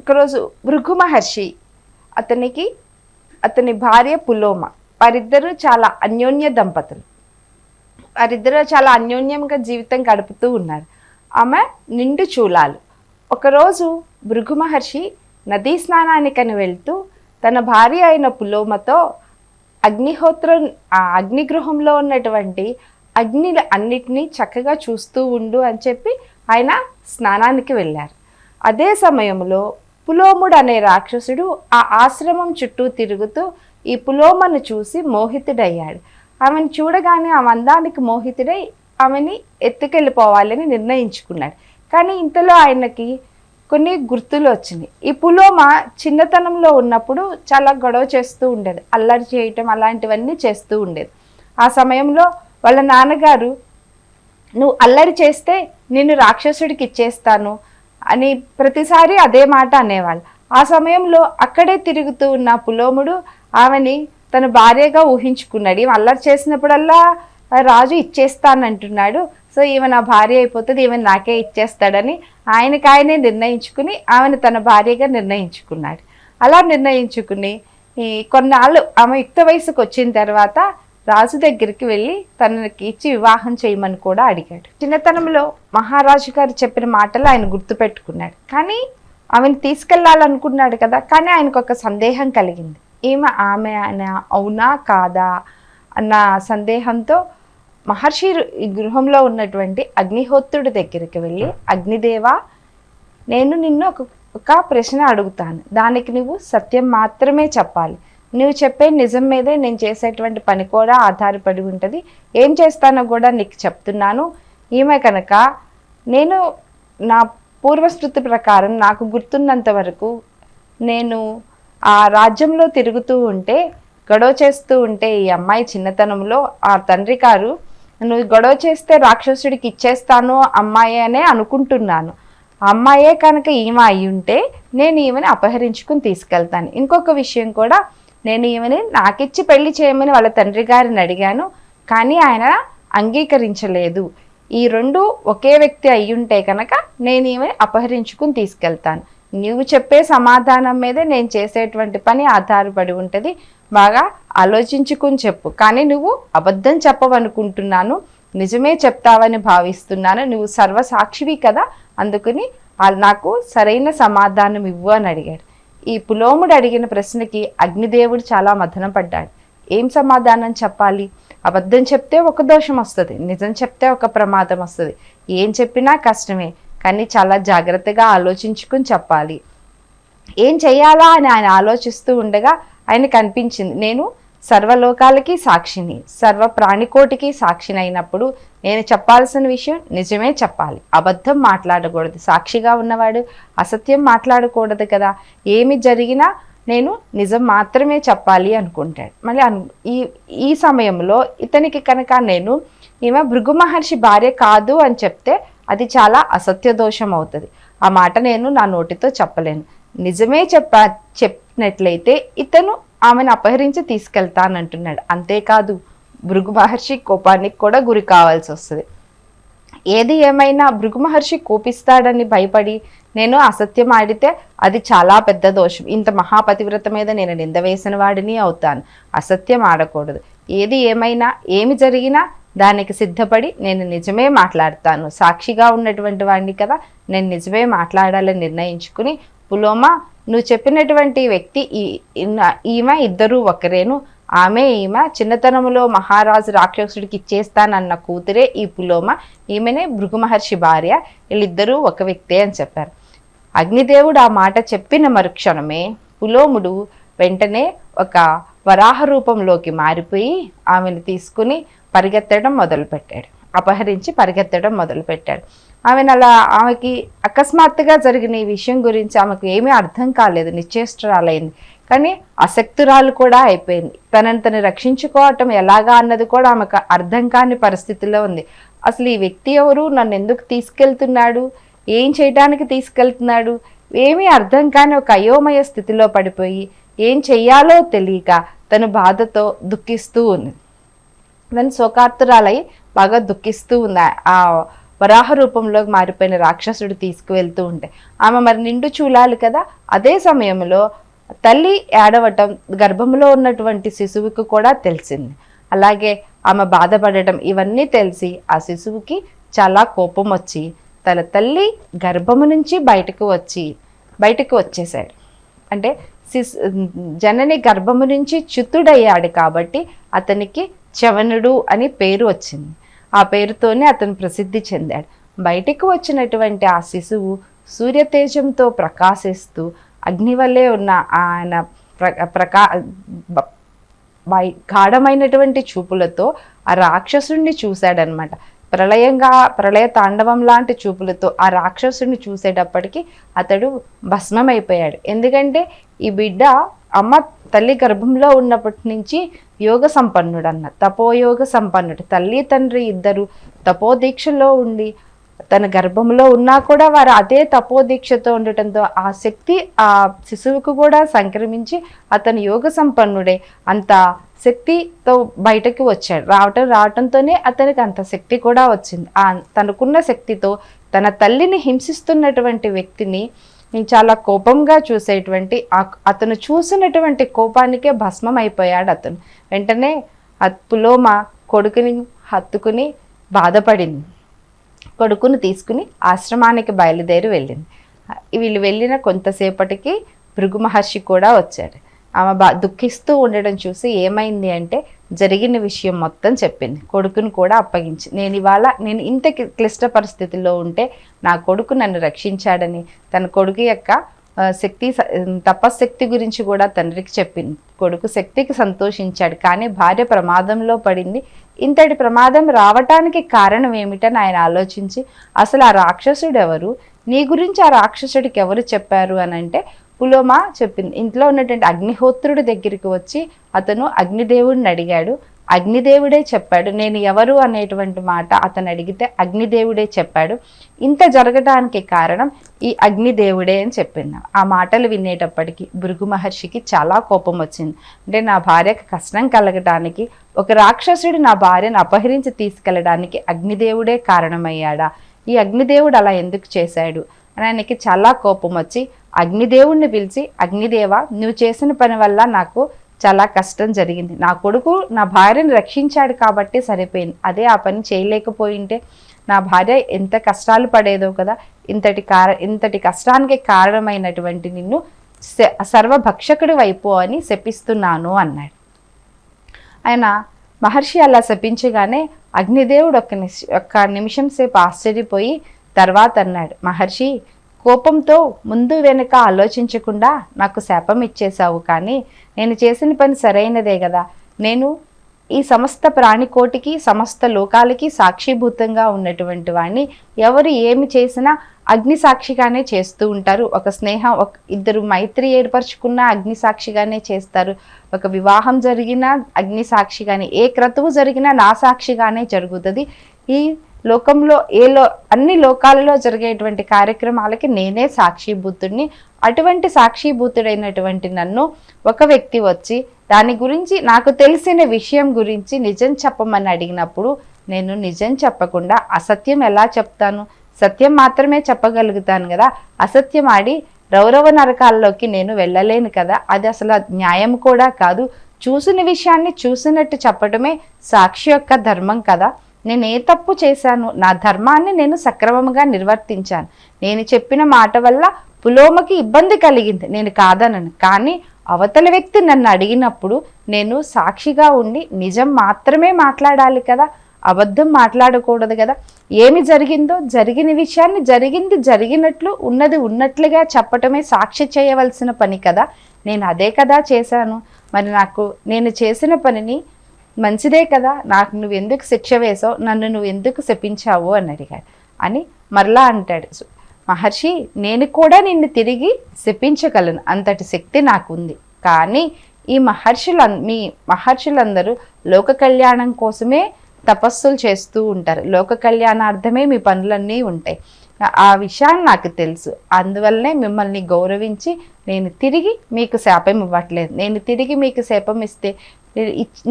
ఒకరోజు భృగు మహర్షి అతని భార్య పులోమ, వారిద్దరూ చాలా అన్యోన్య దంపతులు. వారిద్దరూ చాలా అన్యోన్యంగా జీవితం గడుపుతూ ఉన్నారు. ఆమె నిండు చూలాలు. ఒకరోజు భృగు మహర్షి నదీ స్నానానికని వెళ్తూ తన భార్య అయిన పులోమతో అగ్నిగృహంలో ఉన్నటువంటి అగ్నిని అన్నిటినీ చక్కగా చూస్తూ ఉండు అని చెప్పి ఆయన స్నానానికి వెళ్ళారు. అదే సమయంలో పులోముడు అనే రాక్షసుడు ఆ ఆశ్రమం చుట్టూ తిరుగుతూ ఈ పులోమను చూసి మోహితుడయ్యాడు. ఆమెను చూడగానే ఆమె అందానికి మోహితుడై ఆమెని ఎత్తుకెళ్ళిపోవాలని నిర్ణయించుకున్నాడు. కానీ ఇంతలో ఆయనకి కొన్ని గుర్తులు వచ్చినాయి. ఈ పులోమ చిన్నతనంలో ఉన్నప్పుడు చాలా గొడవ చేస్తూ ఉండేది, అల్లరి చేయటం అలాంటివన్నీ చేస్తూ ఉండేది. ఆ సమయంలో వాళ్ళ నాన్నగారు, నువ్వు అల్లరి చేస్తే నిన్ను రాక్షసుడికి ఇచ్చేస్తాను అని ప్రతిసారి అదే మాట అనేవాళ్ళు. ఆ సమయంలో అక్కడే తిరుగుతూ ఉన్న పులోముడు ఆమెని తన భార్యగా ఊహించుకున్నాడు. ఈమె అల్లరి చేసినప్పుడల్లా రాజు ఇచ్చేస్తానంటున్నాడు, సో ఈమె నా భార్య అయిపోతుంది, ఈమె నాకే ఇచ్చేస్తాడని ఆయనకాయనే నిర్ణయించుకుని ఆమెను తన భార్యగా నిర్ణయించుకున్నాడు. అలా నిర్ణయించుకుని కొన్నాళ్ళు ఆమె యుక్త వయసుకు వచ్చిన తర్వాత రాజు దగ్గరికి వెళ్ళి తనకి ఇచ్చి వివాహం చేయమని కూడా అడిగాడు. చిన్నతనంలో మహారాజు గారు చెప్పిన మాటలు ఆయన గుర్తుపెట్టుకున్నాడు. కానీ ఆమెను తీసుకెళ్లాలనుకున్నాడు కదా, కానీ ఆయనకు ఒక సందేహం కలిగింది. ఆమె అవునా కాదా అన్న సందేహంతో మహర్షి గృహంలో ఉన్నటువంటి అగ్నిహోత్రుడి దగ్గరికి వెళ్ళి, అగ్నిదేవా, నేను నిన్ను ఒక ప్రశ్న అడుగుతాను, దానికి నువ్వు సత్యం మాత్రమే చెప్పాలి. నువ్వు చెప్పే నిజం మీదే నేను చేసేటువంటి పని కూడా ఆధారపడి ఉంటుంది. ఏం చేస్తానో కూడా నీకు చెప్తున్నాను. ఈమె కనుక నేను నా పూర్వస్మృతి ప్రకారం నాకు గుర్తున్నంత వరకు నేను ఆ రాజ్యంలో తిరుగుతూ ఉంటే, గొడవ చేస్తూ ఉంటే ఈ అమ్మాయి చిన్నతనంలో ఆ తండ్రి గారు, నువ్వు గొడవ చేస్తే రాక్షసుడికి ఇచ్చేస్తాను అమ్మాయి అనే అనుకుంటున్నాను. ఆ అమ్మాయే కనుక ఈమె అయి ఉంటే నేను ఈమెని అపహరించుకుని తీసుకెళ్తాను. ఇంకొక విషయం కూడా, నేను ఈమెని నాకిచ్చి పెళ్లి చేయమని వాళ్ళ తండ్రి గారిని అడిగాను, కానీ ఆయన అంగీకరించలేదు. ఈ రెండు ఒకే వ్యక్తి అయ్యుంటే కనుక నేను ఈమెని అపహరించుకుని తీసుకెళ్తాను. నువ్వు చెప్పే సమాధానం మీదే నేను చేసేటువంటి పని ఆధారపడి ఉంటుంది. బాగా ఆలోచించుకుని చెప్పు. కానీ నువ్వు అబద్ధం చెప్పవనుకుంటున్నాను, నిజమే చెప్తావని భావిస్తున్నాను. నువ్వు సర్వసాక్షివి కదా, అందుకని నాకు సరైన సమాధానం ఇవ్వు అని అడిగాడు. ఈ పులోముడు అడిగిన ప్రశ్నకి అగ్నిదేవుడు చాలా మదన పడ్డాడు. ఏం సమాధానం చెప్పాలి? అబద్ధం చెప్తే ఒక దోషం వస్తుంది, నిజం చెప్తే ఒక ప్రమాదం వస్తుంది. ఏం చెప్పినా కష్టమే, కానీ చాలా జాగ్రత్తగా ఆలోచించుకుని చెప్పాలి. ఏం చెయ్యాలా అని ఆయన ఆలోచిస్తూ ఉండగా ఆయనకు అనిపించింది, నేను సర్వలోకాలకి సాక్షిని, సర్వ ప్రాణికోటికి సాక్షిని అయినప్పుడు నేను చెప్పాల్సిన విషయం నిజమే చెప్పాలి, అబద్ధం మాట్లాడకూడదు. సాక్షిగా ఉన్నవాడు అసత్యం మాట్లాడకూడదు కదా. ఏమి జరిగినా నేను నిజం మాత్రమే చెప్పాలి అనుకుంటాడు. మళ్ళీ ఈ సమయంలో ఇతనికి కనుక నేను ఈమె భృగు మహర్షి భార్య కాదు అని చెప్తే అది చాలా అసత్య దోషం అవుతుంది. ఆ మాట నేను నా నోటితో చెప్పలేను. నిజమే చెప్పినట్లయితే ఇతను ఆమెను అపహరించి తీసుకెళ్తానంటున్నాడు. అంతేకాదు భృగు మహర్షి కోపానికి కూడా గురి కావాల్సి వస్తుంది. ఏది ఏమైనా భృగు మహర్షి కోపిస్తాడని భయపడి నేను అసత్యం ఆడితే అది చాలా పెద్ద దోషం. ఇంత మహాపతివ్రత మీద నేను నింద వేసిన వాడిని అవుతాను. అసత్యం ఆడకూడదు. ఏది ఏమైనా ఏమి జరిగినా దానికి సిద్ధపడి నేను నిజమే మాట్లాడతాను. సాక్షిగా ఉన్నటువంటి వాడిని కదా, నేను నిజమే మాట్లాడాలని నిర్ణయించుకుని, పులోమ, నువ్వు చెప్పినటువంటి వ్యక్తి ఈమె ఇద్దరూ ఒకరేను. ఈమె చిన్నతనంలో మహారాజు రాక్షసుడికి ఇచ్చేస్తానన్న కూతురే ఈ పులోమ, ఈమెనే భృగు మహర్షి భార్య, వీళ్ళిద్దరూ ఒక వ్యక్తే అని చెప్పారు. అగ్నిదేవుడు ఆ మాట చెప్పిన మరుక్షణమే పులోముడు వెంటనే ఒక వరాహ రూపంలోకి మారిపోయి ఆమెను తీసుకుని పరిగెత్తడం మొదలుపెట్టాడు. అపహరించి పరిగెత్తడం మొదలుపెట్టాడు. ఆమెకి అకస్మాత్తుగా జరిగిన ఈ విషయం గురించి ఆమెకు ఏమీ అర్థం కాలేదు, నిశ్చేష్టురాలైంది. కానీ అసక్తురాలు కూడా అయిపోయింది. తనని రక్షించుకోవటం ఎలాగా అన్నది కూడా ఆమెకు అర్థం కాని పరిస్థితిలో ఉంది. అసలు ఈ వ్యక్తి ఎవరు, నన్ను ఎందుకు తీసుకెళ్తున్నాడు, ఏం చేయడానికి తీసుకెళ్తున్నాడు, ఏమీ అర్థం కాని ఒక అయోమయ స్థితిలో పడిపోయి ఏం చెయ్యాలో తెలియక తను బాధతో దుఃఖిస్తూ ఉంది. తను శోకార్తురాలై బాగా దుఃఖిస్తూ ఉంది. ఆ వరాహ రూపంలో మారిపోయిన రాక్షసుడు తీసుకువెళ్తూ ఉంటే ఆమె మరి నిండు చూలాలి కదా. అదే సమయంలో తల్లి ఏడవటం గర్భంలో ఉన్నటువంటి శిశువుకు కూడా తెలిసింది. అలాగే ఆమె బాధపడటం ఇవన్నీ తెలిసి ఆ శిశువుకి చాలా కోపం వచ్చి తన తల్లి గర్భము నుంచి బయటకు వచ్చేసాడు. అంటే జనని గర్భము నుంచి చ్యుతుడయ్యాడు కాబట్టి అతనికి చవనుడు అని పేరు వచ్చింది. ఆ పేరుతోనే అతను ప్రసిద్ధి చెందాడు. బయటికి వచ్చినటువంటి ఆ శిశువు సూర్యతేజంతో ప్రకాశిస్తూ అగ్ని వల్లే ఉన్న ఆయన గాఢమైనటువంటి చూపులతో ఆ రాక్షసుడిని చూశాడనమాట. ప్రళయ తాండవం లాంటి చూపులతో ఆ రాక్షసుడిని చూసేటప్పటికి అతడు భస్మమైపోయాడు. ఎందుకంటే ఈ బిడ్డ అమ్మ తల్లి గర్భంలో ఉన్నప్పటి నుంచి యోగ సంపన్నుడు తపోయోగ సంపన్నుడు. తల్లి తండ్రి ఇద్దరు తపోదీక్షలో ఉండి తన గర్భంలో ఉన్నా కూడా వారు అదే తపోదీక్షతో ఉండటంతో ఆ శక్తి ఆ శిశువుకు కూడా సంక్రమించి అతను యోగ సంపన్నుడే అంత శక్తితో బయటకు వచ్చాడు. రావటంతోనే అతనికి అంత శక్తి కూడా వచ్చింది. తనకున్న శక్తితో తన తల్లిని హింసిస్తున్నటువంటి వ్యక్తిని చాలా కోపంగా చూసేటువంటి అతను చూసినటువంటి కోపానికే భస్మం అయిపోయాడు అతను. వెంటనే పులోమ కొడుకుని హత్తుకుని బాధపడింది. కొడుకును తీసుకుని ఆశ్రమానికి బయలుదేరి వెళ్ళింది. వీళ్ళు వెళ్ళిన కొంతసేపటికి భృగు మహర్షి కూడా వచ్చాడు. ఆమె దుఃఖిస్తూ ఉండడం చూసి ఏమైంది అంటే జరిగిన విషయం మొత్తం చెప్పింది. కొడుకును కూడా అప్పగించి నేను ఇంత క్లిష్ట పరిస్థితిలో ఉంటే నా కొడుకు నన్ను రక్షించాడని తన కొడుకు యొక్క తపశక్తి గురించి కూడా తండ్రికి చెప్పింది. కొడుకు శక్తికి సంతోషించాడు. కానీ భార్య ప్రమాదంలో పడింది. ఇంతటి ప్రమాదం రావటానికి కారణం ఏమిటని ఆయన ఆలోచించి అసలు ఆ రాక్షసుడు ఎవరు, నీ గురించి ఆ రాక్షసుడికి ఎవరు చెప్పారు అని అంటే పులోమ చెప్పింది. ఇంట్లో ఉన్నటువంటి అగ్నిహోత్రుడి దగ్గరికి వచ్చి అతను అగ్నిదేవుడిని అడిగాడు. అగ్నిదేవుడే చెప్పాడు. నేను ఎవరు అనేటువంటి మాట అతను అడిగితే అగ్నిదేవుడే చెప్పాడు. ఇంత జరగడానికి కారణం ఈ అగ్నిదేవుడే అని చెప్పింది. ఆ మాటలు వినేటప్పటికీ భృగు మహర్షికి చాలా కోపం వచ్చింది. అంటే నా భార్యకు కష్టం కలగటానికి ఒక రాక్షసుడు నా భార్యను అపహరించి తీసుకెళ్ళడానికి అగ్నిదేవుడే కారణమయ్యాడా, ఈ అగ్నిదేవుడు అలా ఎందుకు చేశాడు అని ఆయనకి చాలా కోపం వచ్చి అగ్నిదేవుడిని పిలిచి, అగ్నిదేవ నువ్వు చేసిన పని వల్ల నాకు చాలా కష్టం జరిగింది. నా కొడుకు నా భార్యను రక్షించాడు కాబట్టి సరిపోయింది. అదే ఆ పని చేయలేకపోయింటే నా భార్య ఎంత కష్టాలు పడేదో కదా. ఇంతటి కష్టానికి కారణమైనటువంటి నిన్ను సర్వభక్షకుడి వైపు అని శపిస్తున్నాను అన్నాడు. ఆయన మహర్షి అలా శపించగానే అగ్నిదేవుడు ఒక్క నిమిషం సేపు ఆశ్చర్యపోయి తర్వాత అన్నాడు, మహర్షి కోపంతో ముందు వెనుక ఆలోచించకుండా నాకు శాపం ఇచ్చేశావు, కానీ నేను చేసిన పని సరైనదే కదా. నేను ఈ సమస్త ప్రాణికోటికి సమస్త లోకాలకి సాక్షిభూతంగా ఉన్నటువంటి వాడిని. ఎవరు ఏమి చేసినా అగ్ని సాక్షిగానే చేస్తూ ఉంటారు. ఒక స్నేహం, ఇద్దరు మైత్రి ఏర్పరచుకున్న అగ్ని సాక్షిగానే చేస్తారు. ఒక వివాహం జరిగినా అగ్ని సాక్షిగానే, ఏ క్రతువు జరిగినా నా సాక్షిగానే జరుగుతుంది. ఈ లోకంలో అన్ని లోకాలలో జరిగేటువంటి కార్యక్రమాలకి నేనే సాక్షిభూతుడిని. అటువంటి సాక్షిభూతుడైనటువంటి నన్ను ఒక వ్యక్తి వచ్చి దాని గురించి నాకు తెలిసిన విషయం గురించి నిజం చెప్పమని అడిగినప్పుడు నేను నిజం చెప్పకుండా అసత్యం ఎలా చెప్తాను? సత్యం మాత్రమే చెప్పగలుగుతాను కదా. అసత్యం ఆడి రౌరవ నరకాల్లోకి నేను వెళ్ళలేను కదా. అది అసలు న్యాయం కూడా కాదు. చూసిన విషయాన్ని చూసినట్టు చెప్పడమే సాక్షి యొక్క ధర్మం కదా. నేను ఏ తప్పు చేశాను? నా ధర్మాన్ని నేను సక్రమంగా నిర్వర్తించాను. నేను చెప్పిన మాట వల్ల పులోమకి ఇబ్బంది కలిగింది, నేను కాదనను. కానీ అవతల వ్యక్తి నన్ను అడిగినప్పుడు నేను సాక్షిగా ఉండి నిజం మాత్రమే మాట్లాడాలి కదా, అబద్ధం మాట్లాడకూడదు కదా. ఏమి జరిగిందో జరిగిన విషయాన్ని జరిగినట్లు ఉన్నది ఉన్నట్లుగా చెప్పటమే సాక్షి చేయవలసిన పని కదా. నేను అదే కదా చేశాను. మరి నేను చేసిన పనిని మంచిదే కదా, నాకు నువ్వెందుకు శిక్ష వేసావు, నన్ను నువ్వెందుకు శపించావు అని అడిగాడు. అని మరలా అంటాడు, మహర్షి నేను కూడా నిన్ను తిరిగి శపించగలను, అంతటి శక్తి నాకుంది. కానీ మీ మహర్షులందరూ లోక కళ్యాణం కోసమే తపస్సులు చేస్తూ ఉంటారు. లోక కళ్యాణార్థమే మీ పనులన్నీ ఉంటాయి. ఆ విషయాన్ని నాకు తెలుసు. అందువల్లనే మిమ్మల్ని గౌరవించి నేను తిరిగి మీకు శాపం ఇవ్వట్లేదు. నేను తిరిగి మీకు శాపం ఇస్తే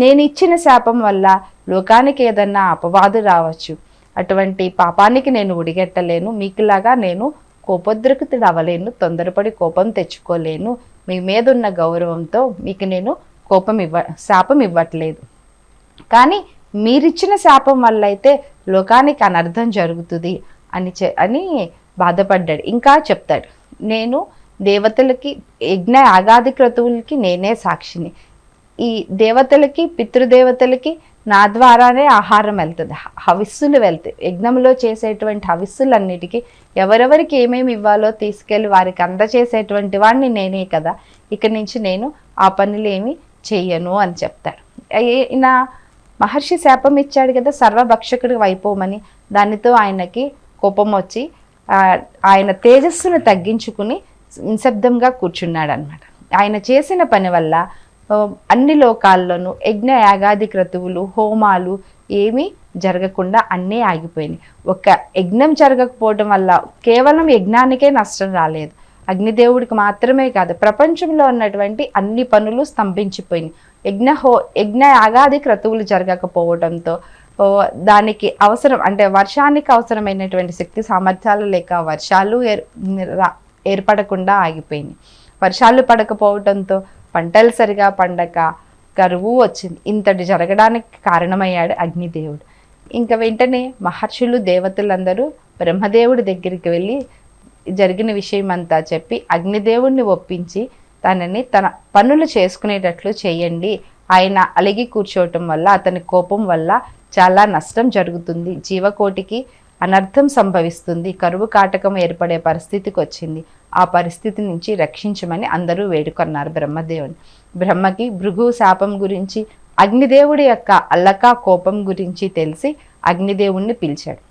నేను ఇచ్చిన శాపం వల్ల లోకానికి ఏదన్నా అపవాదు రావచ్చు. అటువంటి పాపానికి నేను ఉడిగెట్టలేను, మీకులాగా నేను కోపోద్రిక్తుడు అవ్వలేను, తొందరపడి కోపం తెచ్చుకోలేను. మీ మీద ఉన్న గౌరవంతో మీకు నేను శాపం ఇవ్వట్లేదు. కానీ మీరిచ్చిన శాపం వల్ల అయితే లోకానికి అనర్థం జరుగుతుంది అని బాధపడ్డాడు. ఇంకా చెప్తాడు, నేను దేవతలకి యజ్ఞ యాగాది క్రతువులకి నేనే సాక్షిని. ఈ దేవతలకి పితృదేవతలకి నా ద్వారానే ఆహారం వెళ్తుంది, హవిస్సులు వెళ్తాయి. యజ్ఞంలో చేసేటువంటి హవిస్సులన్నిటికీ ఎవరెవరికి ఏమేమి ఇవ్వాలో తీసుకెళ్ళి వారికి అందచేసేటువంటి వాడిని నేనే కదా, ఇక నుంచి నేను ఆ పనులు ఏమి చెయ్యను అని చెప్తారు. ఈయన మహర్షి శాపం ఇచ్చాడు కదా సర్వభక్షకుడికి అయిపోమని, దానితో ఆయనకి కోపం వచ్చి ఆయన తేజస్సును తగ్గించుకుని నిశ్శబ్దంగా కూర్చున్నాడు అనమాట. ఆయన చేసిన పని వల్ల అన్ని లోకాల్లోనూ యజ్ఞ యాగాది క్రతువులు హోమాలు ఏమీ జరగకుండా అన్నీ ఆగిపోయినాయి. ఒక యజ్ఞం జరగకపోవడం వల్ల కేవలం యజ్ఞానికే నష్టం రాలేదు, అగ్నిదేవుడికి మాత్రమే కాదు, ప్రపంచంలో ఉన్నటువంటి అన్ని పనులు స్తంభించిపోయినాయి. యజ్ఞ యాగాది క్రతువులు జరగకపోవడంతో దానికి అవసరం అంటే వర్షానికి అవసరమైనటువంటి శక్తి సామర్థ్యాలు లేక వర్షాలు ఏర్పడకుండా ఆగిపోయినాయి. వర్షాలు పడకపోవడంతో పంటలు సరిగా పండక కరువు వచ్చింది. ఇంతటి జరగడానికి కారణమయ్యాడు అగ్నిదేవుడు. ఇంకా వెంటనే మహర్షులు దేవతలందరూ బ్రహ్మదేవుడి దగ్గరికి వెళ్ళి జరిగిన విషయం అంతా చెప్పి అగ్నిదేవుడిని ఒప్పించి తనని తన పనులు చేసుకునేటట్లు చేయండి, ఆయన అలిగి కూర్చోవటం వల్ల అతని కోపం వల్ల చాలా నష్టం జరుగుతుంది, జీవకోటికి అనర్థం సంభవిస్తుంది, కరువు కాటకం ఏర్పడే పరిస్థితికి వచ్చింది, ఆ పరిస్థితి నుంచి రక్షించమని అందరూ వేడుకొన్నారు బ్రహ్మదేవుని. బ్రహ్మకి భృగు శాపం గురించి అగ్నిదేవుడి యొక్క అల్లక కోపం గురించి తెలిసి అగ్నిదేవుణ్ణి పిలిచాడు.